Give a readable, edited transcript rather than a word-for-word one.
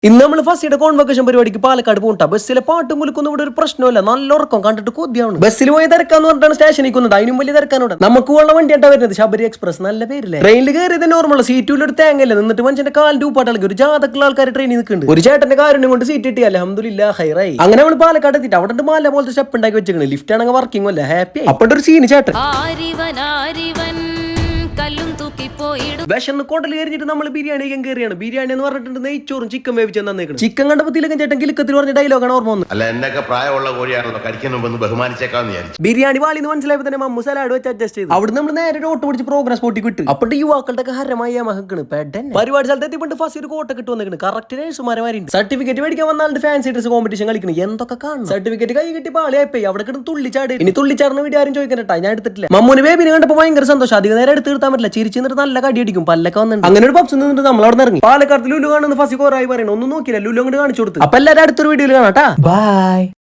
ഇന്ന് നമ്മൾ first convocation പരിപാടിക്ക് പാലക്കാട് പോകണ്ട ബസ്സിലെ പാട്ടും മുലുക്കൊന്നും ഇവിടെ ഒരു പ്രശ്നമില്ല. നല്ല ഉറക്കം കണ്ടിട്ട് കൊതിയാണ്. ബസ്സിൽ പോയി തിരക്കാന്ന് പറഞ്ഞിട്ടാണ് സ്റ്റേഷനിൽ നിൽക്കുന്നത്. അതിനും വലിയ തിരക്കാനുണ്ട്. നമുക്ക് ഉള്ള വണ്ടിയായിട്ടാ വരുന്നത്. ശബരി എക്സ്പ്രസ് നല്ല പേരില്ലേ. ട്രെയിനിൽ കയറിയത് നോർമൽ സീറ്റിൽ ഒരു തേങ്ങയില്ല. നിന്നിട്ട് മനുഷ്യന്റെ കാലിന്റെ ഊപ്പാട്ടളക്കി ഒരു ജാതക്കുള്ള ആൾക്കാർ ട്രെയിനിൽ നിൽക്കുന്നുണ്ട്. ഒരു ചേട്ടന്റെ കാര്യം കൊണ്ട് സീറ്റ് കിട്ടി. അൽഹംദുലില്ലാ ഹൈറായി. അങ്ങനെ നമ്മൾ പാലക്കാട് എത്തിയിട്ട് അവിടെ മാല പോലത്തെ സ്റ്റെപ്പ് ഉണ്ടാക്കി വെച്ചിരിക്കുന്നത്. ലിഫ്റ്റ് ആണെങ്കിൽ വർക്കിംഗ് അല്ല. ഹാപ്പി അപ്പോഴത്തെ ഒരു സീന് ചേട്ടൻ വിശന്ന് കൊടൽ കയറിഞ്ഞിട്ട് നമ്മൾ ബിരിയാണി കയറിയാണ്. ബിരിയാണി എന്ന് പറഞ്ഞിട്ടുണ്ട് നെയ്ച്ചോറും ചിക്കൻ വേവിച്ച് തന്നേക്കണം. ചിക്കൻ കണ്ടപ്പത്തിലൊക്കെ ചേട്ടൻ കിലുക്കത്തിൽ പറഞ്ഞ ഡയലോഗാണ് ഓർമ്മ വന്നത്. അല്ല എന്നൊക്കെ പ്രായമുള്ള കോഴിയാണല്ലോ കഴിക്കാൻ ബഹുമാനിച്ചേക്കാന്ന് വിചാരിച്ചു. ബിരിയാണി വാളിന്ന് മനസ്സിലായപ്പോ തന്നെ മമ്മു സലാഡ് വെച്ച് അഡ്ജസ്റ്റ് ചെയ്തു. അവിടെ നമ്മൾ നേരെ ഓട്ടോ പിടിച്ച് പ്രോഗ്രസ് സ്പോട്ടിൽ വിട്ടു. അപ്പോൾ യുവാക്കളുടെ ഒക്കെ ഹരമായ മഹക്കാണ് പെട്ടെന്ന് പരിപാടി സ്ഥലത്ത് എത്തിപ്പെട്ട് ഫസ്റ്റ് ഒരു കോട്ട കിട്ടു വന്നിരിക്കുന്നു. കറക്റ്റ് നേഴ്സുമാരുണ്ട്. സർട്ടിഫിക്കറ്റ് മേടിക്കാൻ വന്നാലും ഫാൻസി ഡ്രസ് കോമ്പറ്റീഷൻ കളിക്കണം. എന്തൊക്കെ കാണും. സർട്ടിഫിക്കറ്റ് കൈ കിട്ടി പാളിയായി അവിടെ കിട്ടും തുള്ളിച്ചാടി. ഇനി തുള്ളിച്ചാടുന്ന വീഡിയോ ആരും ചോദിക്കണ്ടാ, ഞാൻ എടുത്തിട്ടില്ല. മമ്മൂന് ബേബിനെ കണ്ടപ്പോൾ ഭയങ്കര സന്തോഷം. അധികം നേരം എടുത്ത് തീർത്താൻ പറ്റില്ല. ചിരിച്ചിട്ട് നല്ല കടി അടിക്കും. പല്ലൊക്കെ വന്നിട്ടുണ്ട്. അങ്ങനെ ഒരു പപ്സ് നിന്നിട്ട് നമ്മൾ അവിടെ ഇറങ്ങി. പാലക്കാട് ലുലു കാണുന്ന ഫസ്റ്റ് കോറായി പറയണം. ഒന്നും നോക്കില്ല. ലുലു അങ്ങോട്ട് കാണിച്ചു കൊടുത്തു. അപ്പൊ എല്ലാവരും അടുത്തൊരു വീഡിയോയിൽ കാണാം. ബൈ.